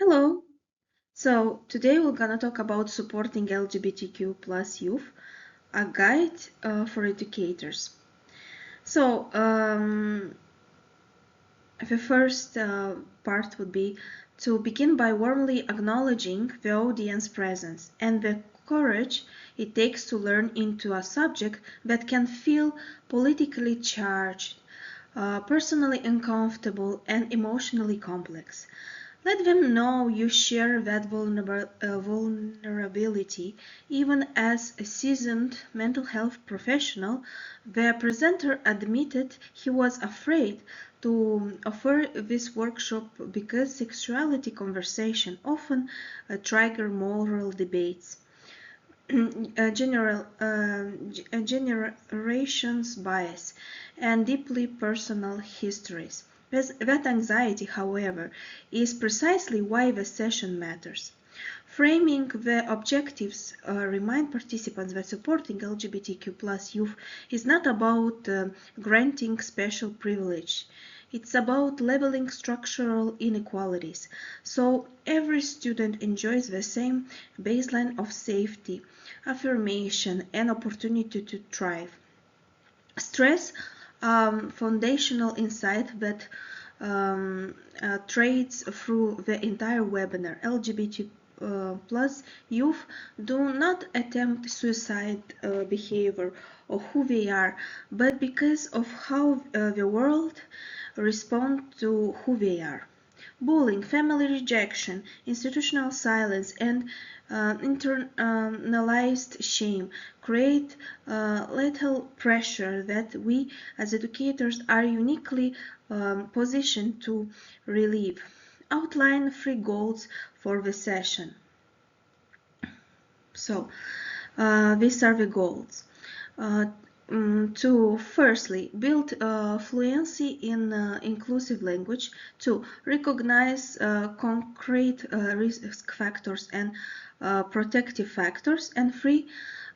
Hello. So today we're gonna talk about supporting LGBTQ plus youth, a guide for educators. So the first part would be to begin by warmly acknowledging the audience presence and the courage it takes to learn into a subject that can feel politically charged, personally uncomfortable, and emotionally complex. Let them know you share that vulnerability. Even as a seasoned mental health professional, the presenter admitted he was afraid to offer this workshop because sexuality conversation often trigger moral debates. Generations bias and deeply personal histories. That anxiety, however, is precisely why the session matters. Framing the objectives remind participants that supporting LGBTQ plus youth is not about granting special privilege. It's about leveling structural inequalities, so every student enjoys the same baseline of safety, affirmation, and opportunity to thrive. Stress foundational insight that trades through the entire webinar. LGBT plus youth do not attempt suicide behavior or who they are, but because of how the world responds to who they are. Bullying, family rejection, institutional silence, and internalized shame create lethal pressure that we as educators are uniquely positioned to relieve. Outline 3 goals for the session. So, these are the goals. To firstly build fluency in inclusive language, to recognize concrete risk factors and protective factors, and three,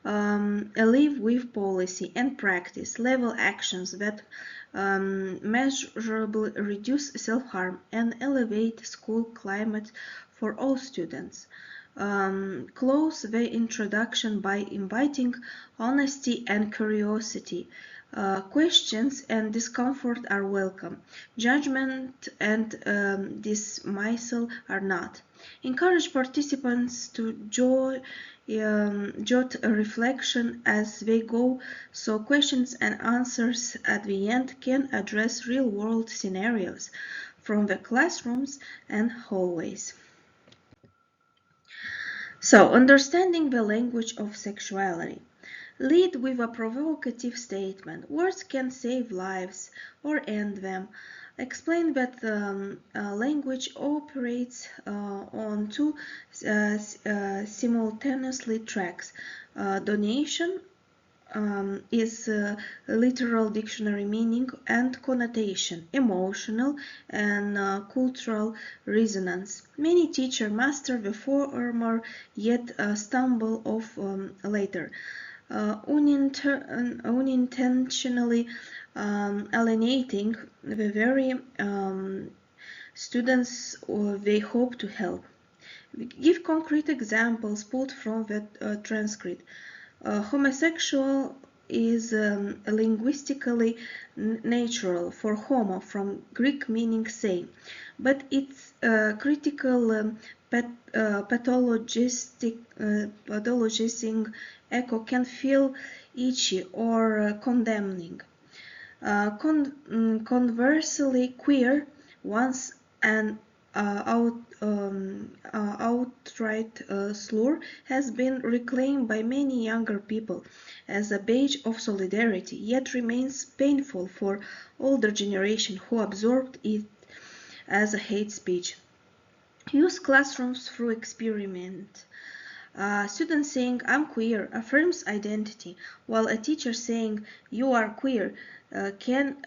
live with policy and practice level actions that measurably reduce self-harm and elevate school climate for all students. Close the introduction by inviting honesty and curiosity. Questions and discomfort are welcome. Judgment and dismissal are not. Encourage participants to jot a reflection as they go, so questions and answers at the end can address real-world scenarios from the classrooms and hallways. So, understanding the language of sexuality. Lead with a provocative statement. Words can save lives or end them. Explain that language operates on two simultaneously tracks. Donation is literal dictionary meaning and connotation, emotional and cultural resonance. Many teachers master the former yet stumble off later. Unintentionally alienating the very students they hope to help. Give concrete examples pulled from the transcript. Homosexual is linguistically natural for homo from Greek meaning same, but its critical pathologizing echo can feel itchy or condemning. Conversely, queer, once an outright slur, has been reclaimed by many younger people as a badge of solidarity, yet remains painful for older generation who absorbed it as a hate speech. Use classrooms through experiment. A student saying "I'm queer" affirms identity, while a teacher saying "you are queer" can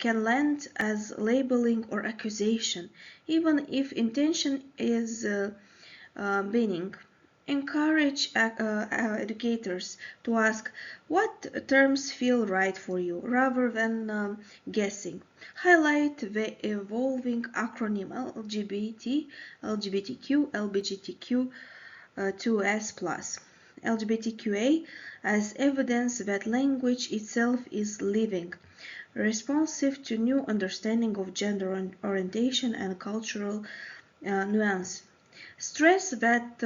land as labeling or accusation, even if intention is benign. Encourage educators to ask what terms feel right for you rather than guessing. Highlight the evolving acronym LGBT, LGBTQ, LGBTQ2S+, LGBTQA as evidence that language itself is living, responsive to new understanding of gender orientation and cultural nuance. Stress that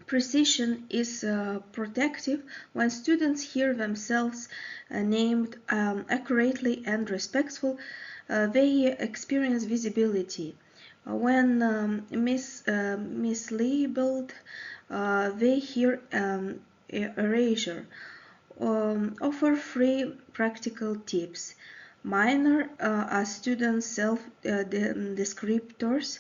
precision is protective when students hear themselves named accurately and respectful. They experience visibility. When mislabeled, they hear erasure. Offer free practical tips. Minor as students' self-descriptors.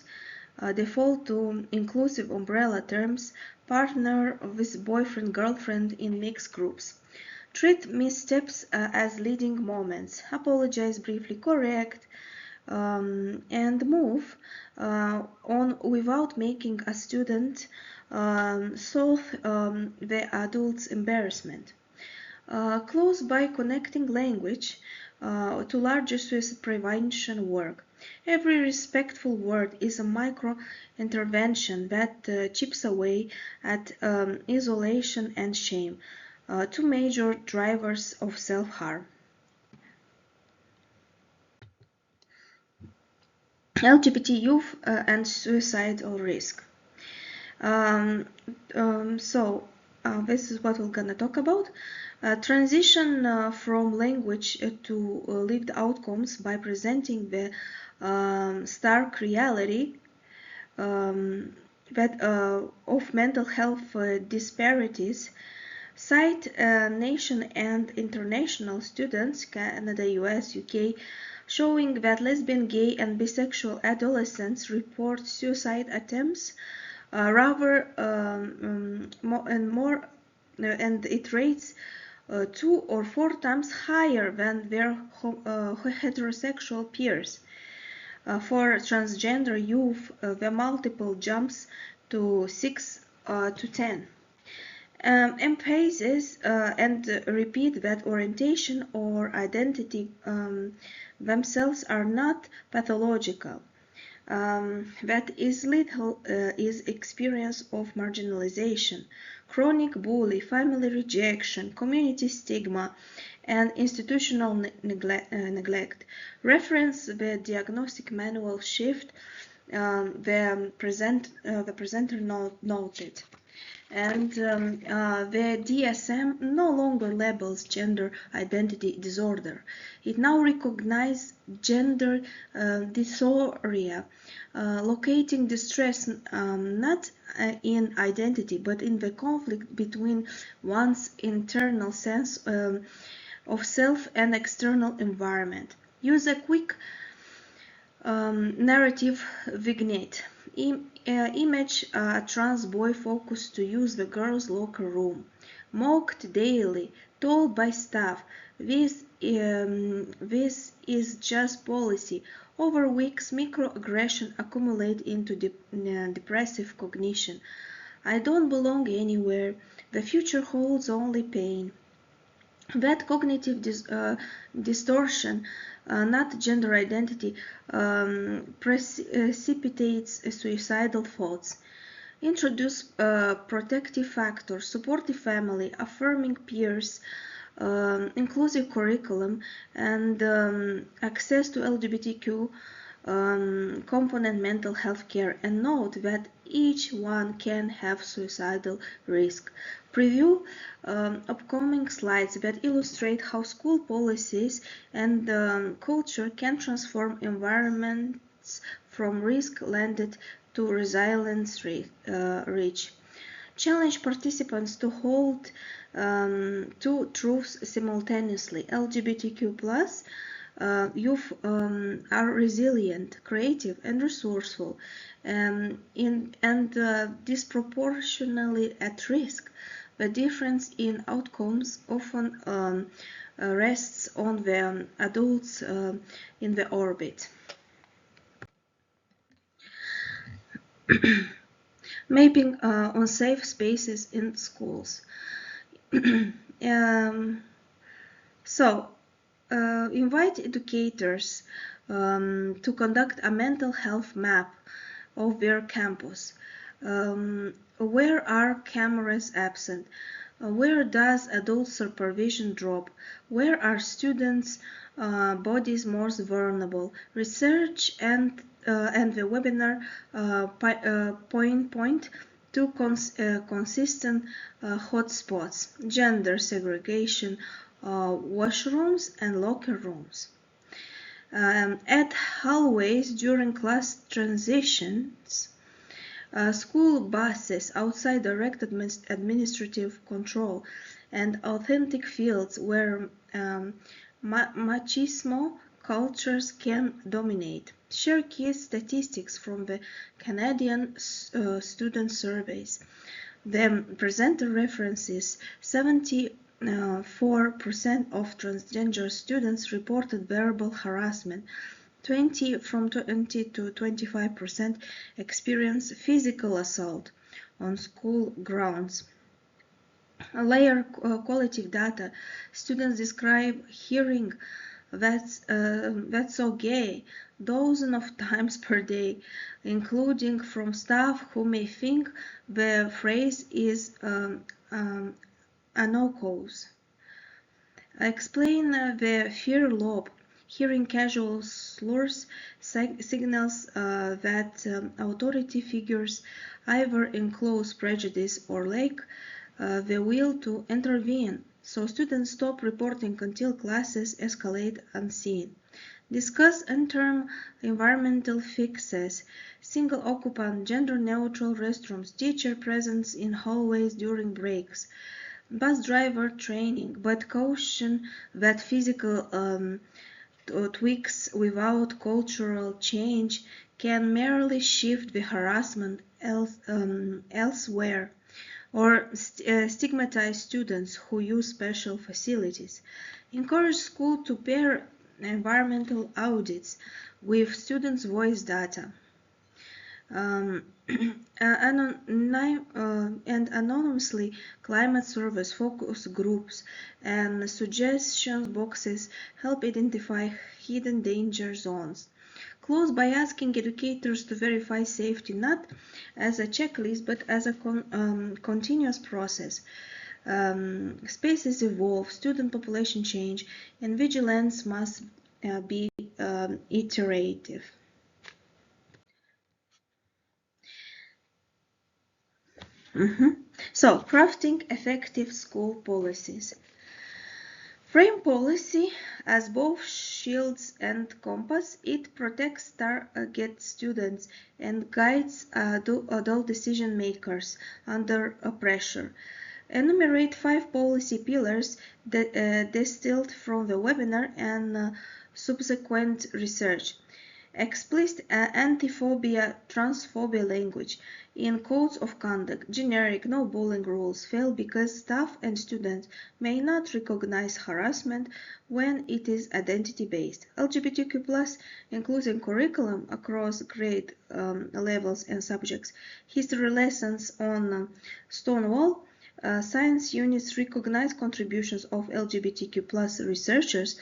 Default to inclusive umbrella terms. Partner with boyfriend, girlfriend in mixed groups. Treat missteps as leading moments. Apologize briefly, correct, and move on without making a student solve the adult's embarrassment. Close by connecting language to larger suicide prevention work. Every respectful word is a micro-intervention that chips away at isolation and shame, two major drivers of self-harm. LGBT youth and suicidal risk. This is what we're gonna talk about. Transition from language to lived outcomes by presenting the stark reality of mental health disparities. Cite nation and international students, Canada, US, UK, showing that lesbian, gay, and bisexual adolescents report suicide attempts rather and it rates 2 or 4 times higher than their heterosexual peers. For transgender youth, the multiple jumps to 6 to 10. Emphasizes and repeat that orientation or identity themselves are not pathological. That is little is experience of marginalization, chronic bully, family rejection, community stigma, and institutional neglect. Reference the diagnostic manual shift the presenter noted. And the DSM no longer labels gender identity disorder. It now recognizes gender dysphoria, locating distress not in identity but in the conflict between one's internal sense of self and external environment. Use a quick narrative vignette. Image a trans boy forced to use the girls' locker room. Mocked daily, told by staff, this is just policy. Over weeks, microaggression accumulate into depressive cognition. I don't belong anywhere. The future holds only pain. That cognitive distortion, not gender identity, precipitates suicidal thoughts. Introduce protective factors, supportive family, affirming peers, inclusive curriculum, and access to LGBTQ component mental health care, and note that each one can have suicidal risk. Preview upcoming slides that illustrate how school policies and culture can transform environments from risk-landed to resilience rich. Challenge participants to hold two truths simultaneously. LGBTQ+ youth are resilient, creative, and resourceful, and disproportionately at risk. The difference in outcomes often rests on the adults in the orbit. mapping on safe spaces in schools. Invite educators to conduct a mental health map of their campus. Where are cameras absent? Where does adult supervision drop? Where are students' bodies most vulnerable? Research and the webinar point to consistent hotspots: gender segregation, washrooms and locker rooms. At hallways during class transitions, school buses outside direct administrative control, and authentic fields where machismo cultures can dominate. Share key statistics from the Canadian student surveys. The presenter references 74% of transgender students reported verbal harassment. 20 to 25% experience physical assault on school grounds. Layer qualitative data. Students describe hearing that's so gay dozens of times per day, including from staff who may think the phrase is a no-cause. Explain the fear loop. Hearing casual slurs signals that authority figures either enclose prejudice or lack the will to intervene, so students stop reporting until classes escalate unseen. Discuss interim environmental fixes, single occupant, gender-neutral restrooms, teacher presence in hallways during breaks, bus driver training, but caution that physical tweaks without cultural change can merely shift the harassment elsewhere, or stigmatize students who use special facilities. Encourage school to pair environmental audits with students' voice data. And anonymously climate surveys, focus groups, and suggestions boxes help identify hidden danger zones. Close by asking educators to verify safety not as a checklist but as a continuous process. Spaces evolve, student population change, and vigilance must be iterative. So, crafting effective school policies. Frame policy as both shields and compass. It protects target students and guides adult decision makers under pressure. Enumerate 5 policy pillars that distilled from the webinar and subsequent research. Explicit anti-phobia, transphobia language in codes of conduct. Generic no bullying rules fail because staff and students may not recognize harassment when it is identity-based. LGBTQ+, including curriculum across grade levels and subjects. History lessons on Stonewall. Science units recognize contributions of LGBTQ+ researchers.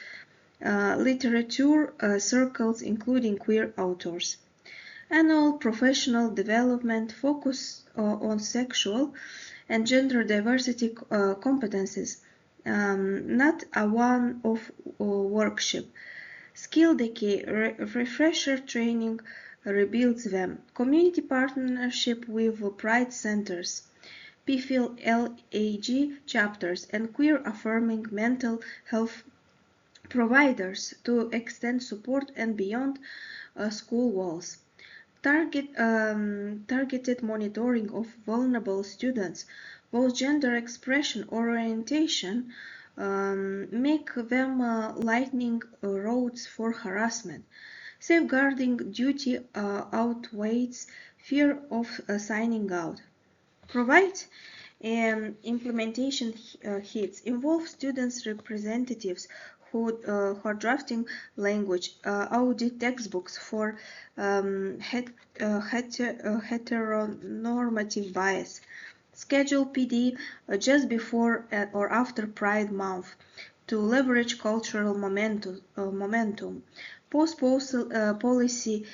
Literature circles including queer authors. Annual professional development focus on sexual and gender diversity competencies, not a one-off workshop. Skill decay, refresher training rebuilds them. Community partnership with pride centers. PFIL LAG chapters and queer affirming mental health providers to extend support and beyond school walls. Targeted monitoring of vulnerable students, both gender expression or orientation, make them lightning roads for harassment. Safeguarding duty outweighs fear of signing out. Provide implementation hits. Involve students' representatives who are drafting language, audit textbooks for heteronormative bias, schedule PD just before or after Pride Month to leverage cultural momentum. Post policy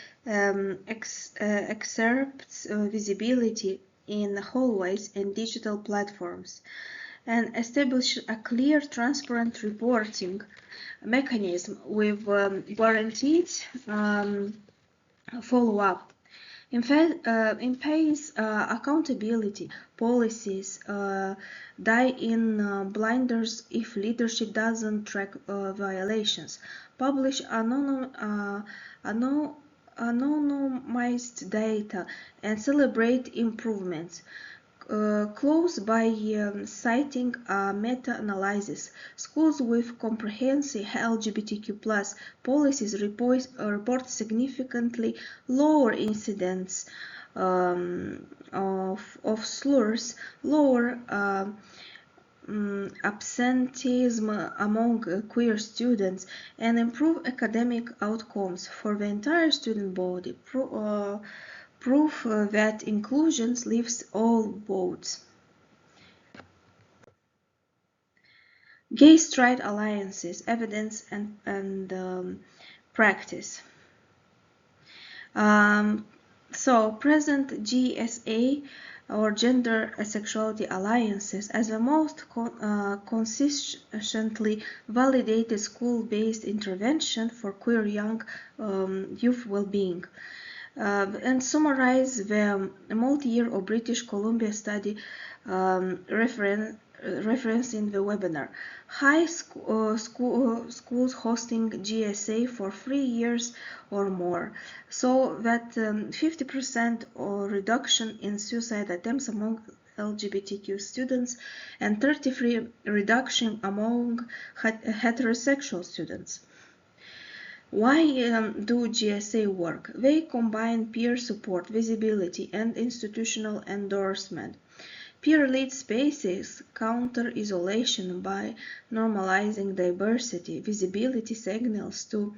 excerpts visibility in hallways and digital platforms, and establish a clear, transparent reporting mechanism with guaranteed follow-up. Impairs accountability policies die in blinders if leadership doesn't track violations. Publish anonymized data and celebrate improvements. Close by citing a meta-analysis. Schools with comprehensive LGBTQ+ policies report significantly lower incidence of slurs, lower absenteeism among queer students, and improve academic outcomes for the entire student body. Proof that inclusion lifts all boats. Gay straight alliances, evidence and practice. So present GSA or gender sexuality alliances as the most consistently validated school-based intervention for queer young youth well-being. And summarize the multi-year of British Columbia study reference in the webinar. High schools hosting GSA for 3 years or more, so that 50% reduction in suicide attempts among LGBTQ students and 33% reduction among heterosexual students. Why do GSA work? They combine peer support, visibility, and institutional endorsement. Peer-led spaces counter isolation by normalizing diversity. Visibility signals to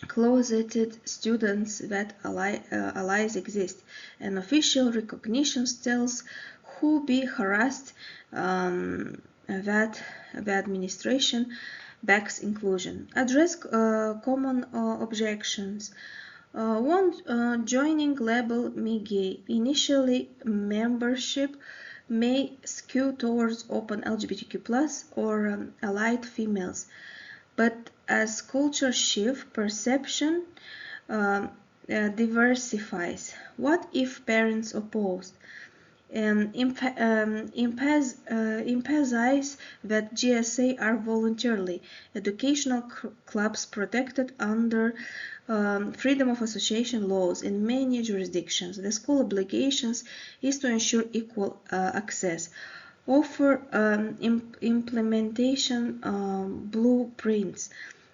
closeted students that allies exist. And official recognition tells who be harassed that the administration backs inclusion. Address common objections. One, joining label me gay. Initially, membership may skew towards open LGBTQ+ or allied females, but as culture shift, perception diversifies. What if parents opposed? Emphasize that GSA are voluntarily educational clubs protected under freedom of association laws in many jurisdictions. The school obligations is to ensure equal access. Offer implementation blueprints.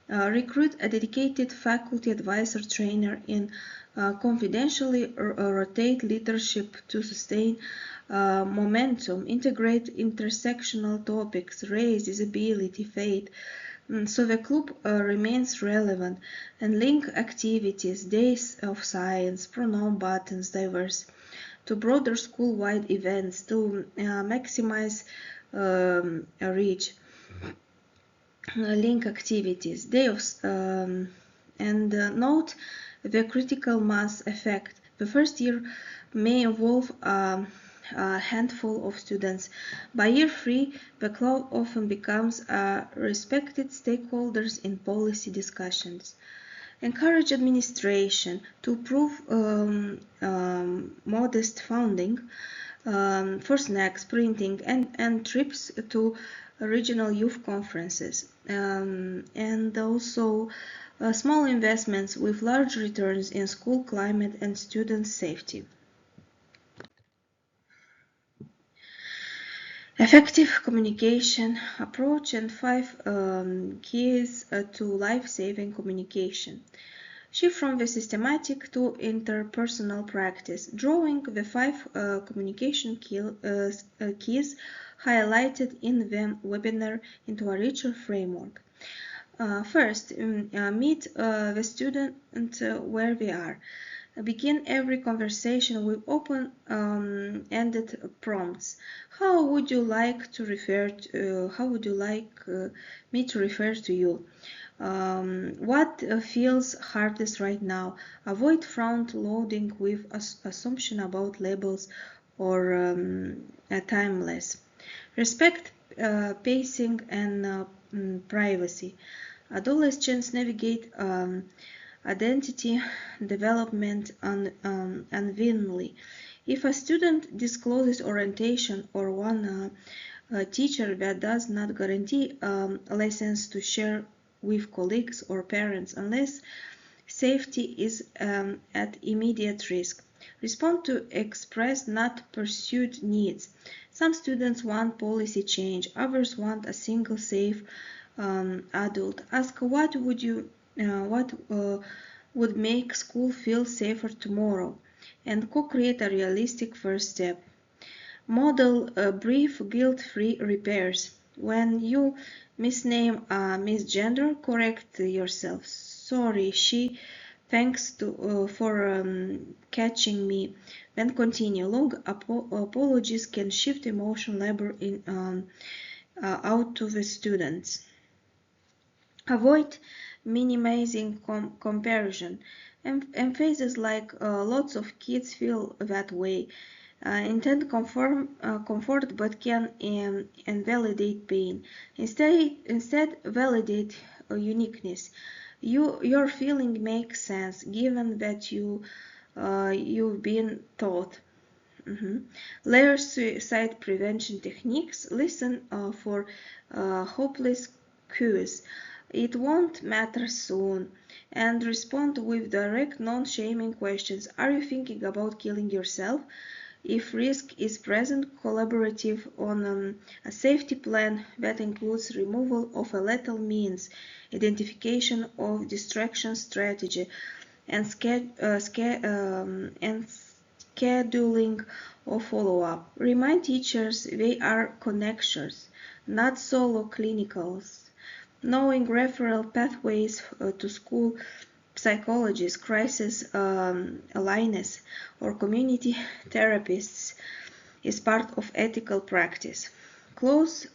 Recruit a dedicated faculty advisor trainer in confidentially rotate leadership to sustain momentum, integrate intersectional topics, race, disability, faith, so the club remains relevant, and link activities, days of science, pronoun buttons, diverse, to broader school-wide events to maximize reach. Link activities, day of, and note the critical mass effect. The first year may involve a handful of students. By year 3, the club often becomes respected stakeholders in policy discussions. Encourage administration to approve modest funding for snacks, printing, and trips to regional youth conferences, and also small investments with large returns in school climate and student safety. Effective communication approach and 5 keys to life-saving communication. Shift from the systematic to interpersonal practice. Drawing the 5 communication keys highlighted in the webinar into a richer framework. First, meet the student where we are. Begin every conversation with open-ended prompts. How would you like to refer to, how would you like me to refer to you? What feels hardest right now? Avoid front-loading with assumption about labels or timeless. Respect pacing and privacy. Adolescents navigate identity development unwillingly. If a student discloses orientation or one teacher that does not guarantee lessons to share with colleagues or parents unless safety is at immediate risk. Respond to expressed, not pursued needs. Some students want policy change, others want a single safe adult. Ask what would make school feel safer tomorrow, and co-create a realistic first step. Model brief guilt-free repairs. When you misname a misgender, correct yourself. Sorry, she. Thanks for catching me. Then continue. Long apologies can shift emotional labor out to the students. Avoid minimizing comparison. Emphasis like lots of kids feel that way. Intend comfort but can invalidate pain. Instead validate uniqueness. Your feeling makes sense given that you've been taught. Layer suicide prevention techniques. Listen for hopeless cues. It won't matter soon. And respond with direct, non-shaming questions. Are you thinking about killing yourself? If risk is present, collaborative on a safety plan that includes removal of a lethal means, identification of distraction strategy, and scheduling of follow-up. Remind teachers they are connectors, not solo clinicals. Knowing referral pathways to school psychologists, crisis alliances, or community therapists is part of ethical practice. Close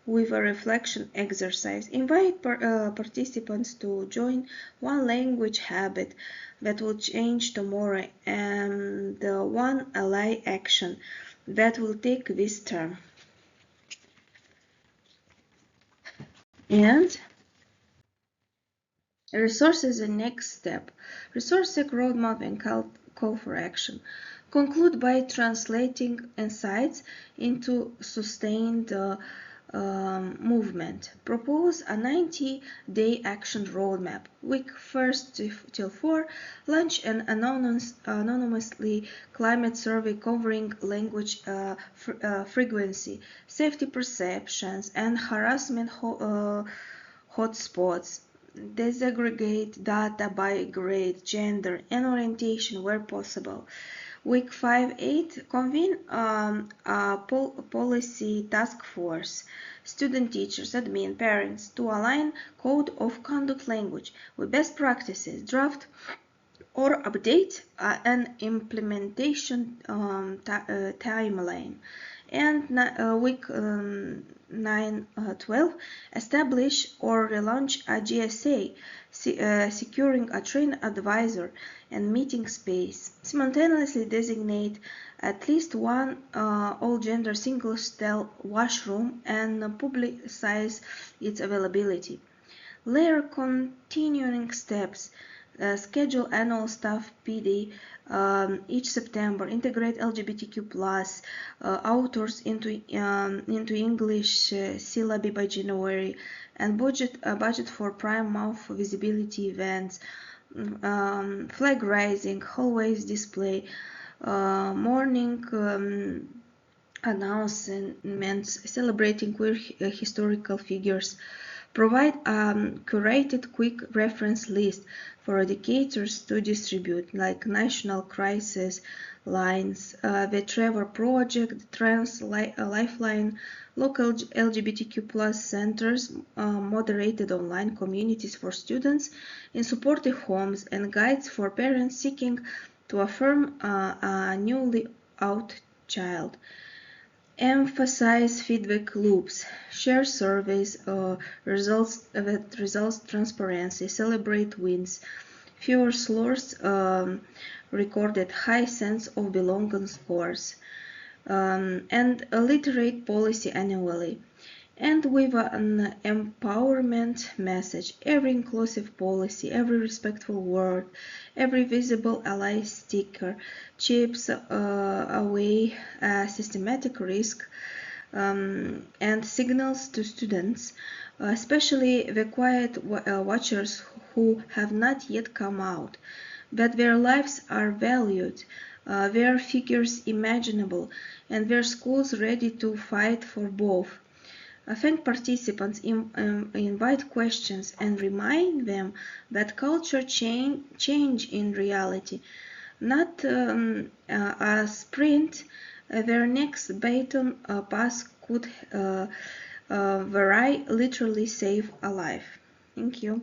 with a reflection exercise. Invite participants to join one language habit that will change tomorrow and one ally action that will take this term. And resources the next step. Resource roadmap and call for action. Conclude by translating insights into sustained movement. Propose a 90-day action roadmap. Week 1st till 4, launch an anonymously climate survey covering language frequency, safety perceptions, and harassment hotspots. Disaggregate data by grade, gender, and orientation where possible. Week 5-8, convene a policy task force, student, teachers, admin, parents, to align code of conduct language with best practices, draft or update an implementation timeline. And week 9-12, establish or relaunch a GSA, securing a trained advisor and meeting space. Simultaneously designate at least one all-gender single-stall washroom and publicize its availability. Layer continuing steps. Schedule annual staff PD each September. Integrate LGBTQ plus authors into English syllabi by January, and budget for Prime Month visibility events, flag raising, hallways display, morning announcements celebrating queer historical figures, Provide a curated quick reference list for educators to distribute, like National Crisis Lines, the Trevor Project, Trans Lifeline, local LGBTQ+ centers, moderated online communities for students in supportive homes, and guides for parents seeking to affirm a newly out child. Emphasize feedback loops, share surveys, results transparency, celebrate wins, fewer slurs, recorded high sense of belonging scores, and alliterate policy annually. And with an empowerment message, every inclusive policy, every respectful word, every visible ally sticker chips away systematic risk and signals to students, especially the quiet watchers who have not yet come out, that their lives are valued, their figures imaginable, and their schools ready to fight for both. Thank participants, invite questions, and remind them that culture change in reality, not a sprint. Their next baton pass could vary, literally save a life. Thank you.